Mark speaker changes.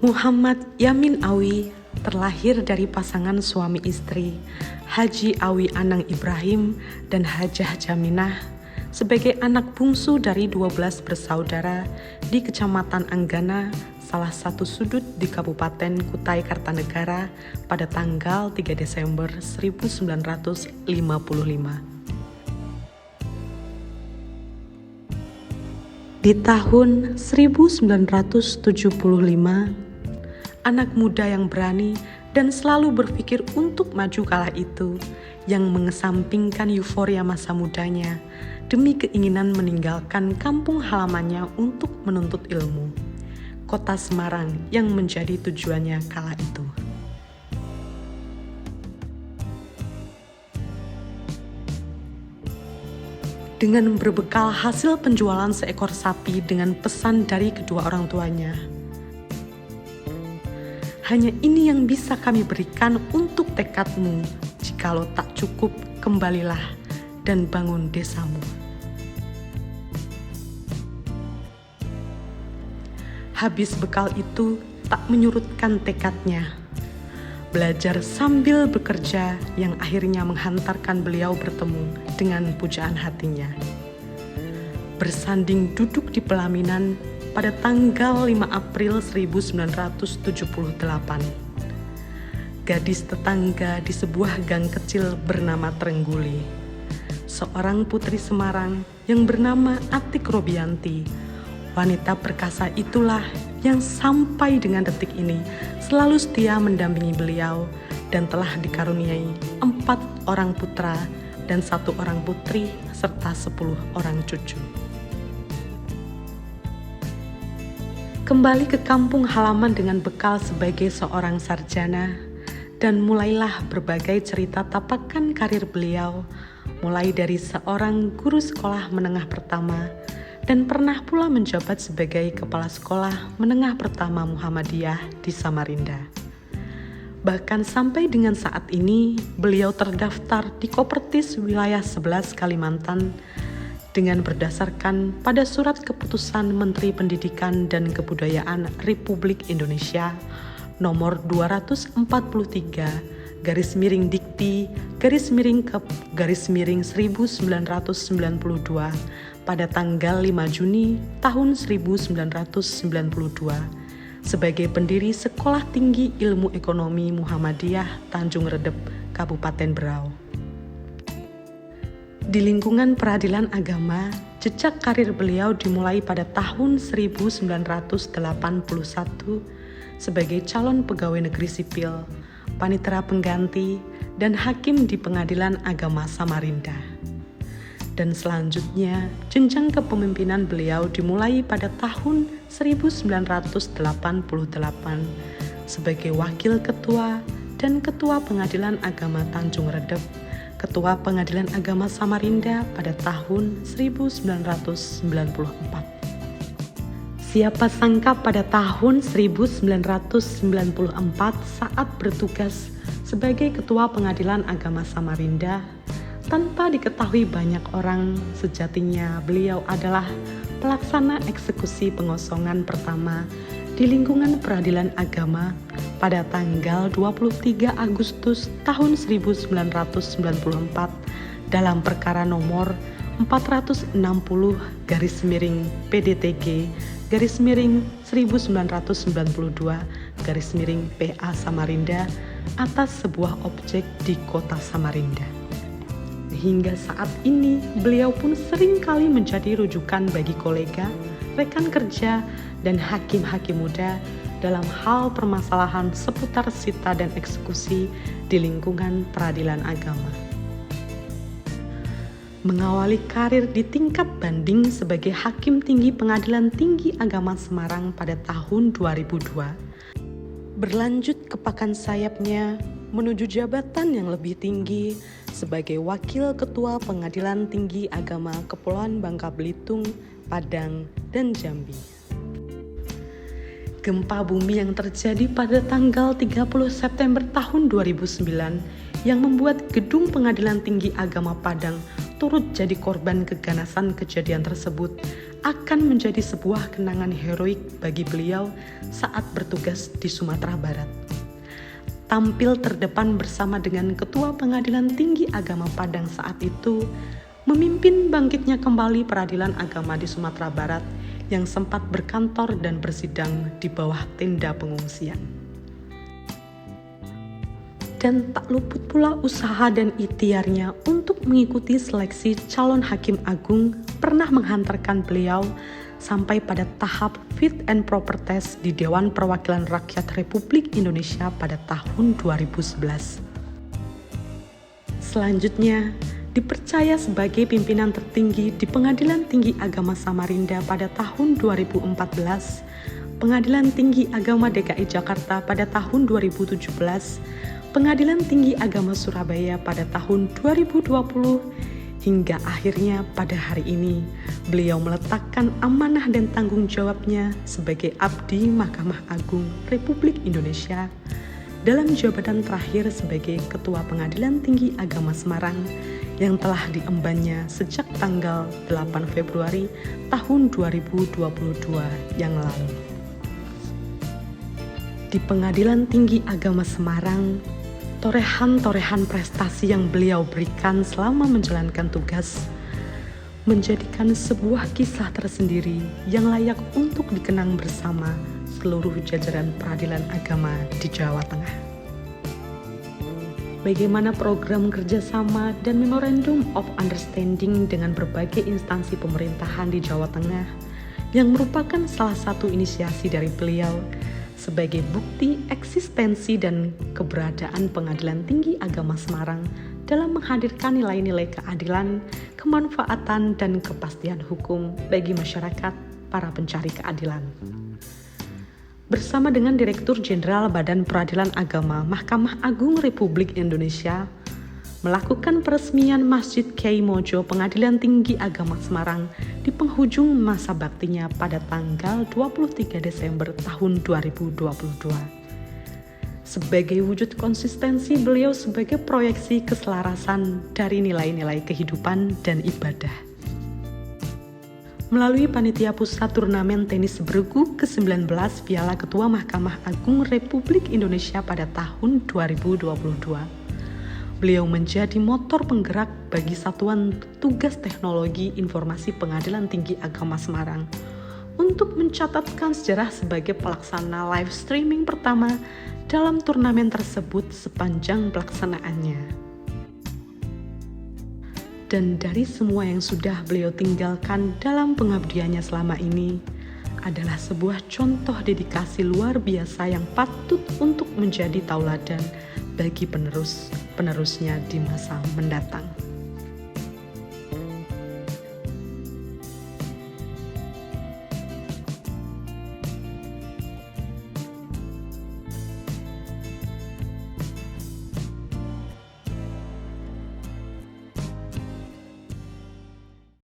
Speaker 1: Muhammad Yamin Awi terlahir dari pasangan suami istri Haji Awi Anang Ibrahim dan Hajah Jaminah sebagai anak bungsu dari 12 bersaudara di Kecamatan Anggana, salah satu sudut di Kabupaten Kutai Kartanegara pada tanggal 3 Desember 1955. Di tahun 1975, anak muda yang berani dan selalu berpikir untuk maju kala itu, yang mengesampingkan euforia masa mudanya demi keinginan meninggalkan kampung halamannya untuk menuntut ilmu, kota Semarang yang menjadi tujuannya kala itu. Dengan berbekal hasil penjualan seekor sapi dengan pesan dari kedua orang tuanya, hanya ini yang bisa kami berikan untuk tekadmu. Jikalau tak cukup, kembalilah dan bangun desamu. Habis bekal itu tak menyurutkan tekadnya. Belajar sambil bekerja yang akhirnya menghantarkan beliau bertemu dengan pujaan hatinya. Bersanding duduk di pelaminan pada tanggal 5 April 1978. Gadis tetangga di sebuah gang kecil bernama Trengguli. Seorang putri Semarang yang bernama Atik Robianti. Wanita perkasa itulah yang sampai dengan detik ini selalu setia mendampingi beliau dan telah dikaruniai 4 orang putra dan 1 orang putri serta 10 orang cucu. Kembali ke kampung halaman dengan bekal sebagai seorang sarjana, dan mulailah berbagai cerita tapakan karir beliau, mulai dari seorang guru sekolah menengah pertama, dan pernah pula menjabat sebagai kepala sekolah menengah pertama Muhammadiyah di Samarinda. Bahkan sampai dengan saat ini, beliau terdaftar di Kopertis Wilayah 11 Kalimantan, dengan berdasarkan pada surat keputusan Menteri Pendidikan dan Kebudayaan Republik Indonesia nomor 243 Dikti _1992 pada tanggal 5 Juni tahun 1992 sebagai pendiri Sekolah Tinggi Ilmu Ekonomi Muhammadiyah Tanjung Redep, Kabupaten Berau. Di lingkungan peradilan agama, jejak karir beliau dimulai pada tahun 1981 sebagai calon pegawai negeri sipil, panitera pengganti, dan hakim di Pengadilan Agama Samarinda. Dan selanjutnya, jenjang kepemimpinan beliau dimulai pada tahun 1988 sebagai wakil ketua dan ketua Pengadilan Agama Tanjung Redep, Ketua Pengadilan Agama Samarinda pada tahun 1994. Siapa sangka pada tahun 1994 saat bertugas sebagai Ketua Pengadilan Agama Samarinda, tanpa diketahui banyak orang, sejatinya beliau adalah pelaksana eksekusi pengosongan pertama di lingkungan peradilan agama pada tanggal 23 Agustus tahun 1994 dalam perkara nomor 460-1992-1992-PA Samarinda atas sebuah objek di kota Samarinda. Hingga saat ini, beliau pun sering kali menjadi rujukan bagi kolega, rekan kerja, dan hakim-hakim muda dalam hal permasalahan seputar sita dan eksekusi di lingkungan peradilan agama. Mengawali karir di tingkat banding sebagai Hakim Tinggi Pengadilan Tinggi Agama Semarang pada tahun 2002, berlanjut ke pakan sayapnya menuju jabatan yang lebih tinggi sebagai Wakil Ketua Pengadilan Tinggi Agama Kepulauan Bangka Belitung, Padang, dan Jambi. Gempa bumi yang terjadi pada tanggal 30 September tahun 2009 yang membuat Gedung Pengadilan Tinggi Agama Padang turut jadi korban keganasan kejadian tersebut akan menjadi sebuah kenangan heroik bagi beliau saat bertugas di Sumatera Barat. Tampil terdepan bersama dengan Ketua Pengadilan Tinggi Agama Padang saat itu, memimpin bangkitnya kembali peradilan agama di Sumatera Barat yang sempat berkantor dan bersidang di bawah tenda pengungsian. Dan tak luput pula usaha dan ikhtiarnya untuk mengikuti seleksi calon hakim agung pernah menghantarkan beliau sampai pada tahap fit and proper test di Dewan Perwakilan Rakyat Republik Indonesia pada tahun 2011. Selanjutnya, dipercaya sebagai pimpinan tertinggi di Pengadilan Tinggi Agama Samarinda pada tahun 2014, Pengadilan Tinggi Agama DKI Jakarta pada tahun 2017, Pengadilan Tinggi Agama Surabaya pada tahun 2020, hingga akhirnya pada hari ini beliau meletakkan amanah dan tanggung jawabnya sebagai abdi Mahkamah Agung Republik Indonesia dalam jabatan terakhir sebagai Ketua Pengadilan Tinggi Agama Semarang yang telah diembannya sejak tanggal 8 Februari tahun 2022 yang lalu. Di Pengadilan Tinggi Agama Semarang, torehan-torehan prestasi yang beliau berikan selama menjalankan tugas menjadikan sebuah kisah tersendiri yang layak untuk dikenang bersama seluruh jajaran peradilan agama di Jawa Tengah. Bagaimana program kerjasama dan Memorandum of Understanding dengan berbagai instansi pemerintahan di Jawa Tengah yang merupakan salah satu inisiasi dari beliau sebagai bukti eksistensi dan keberadaan Pengadilan Tinggi Agama Semarang dalam menghadirkan nilai-nilai keadilan, kemanfaatan, dan kepastian hukum bagi masyarakat para pencari keadilan. Bersama dengan Direktur Jenderal Badan Peradilan Agama Mahkamah Agung Republik Indonesia, melakukan peresmian Masjid Kyai Mojo Pengadilan Tinggi Agama Semarang di penghujung masa baktinya pada tanggal 23 Desember tahun 2022. Sebagai wujud konsistensi beliau sebagai proyeksi keselarasan dari nilai-nilai kehidupan dan ibadah. Melalui Panitia Pusat Turnamen Tenis Bergu ke-19 Piala Ketua Mahkamah Agung Republik Indonesia pada tahun 2022, beliau menjadi motor penggerak bagi Satuan Tugas Teknologi Informasi Pengadilan Tinggi Agama Semarang untuk mencatatkan sejarah sebagai pelaksana live streaming pertama dalam turnamen tersebut sepanjang pelaksanaannya. Dan dari semua yang sudah beliau tinggalkan dalam pengabdiannya selama ini adalah sebuah contoh dedikasi luar biasa yang patut untuk menjadi tauladan bagi penerusnya di masa mendatang.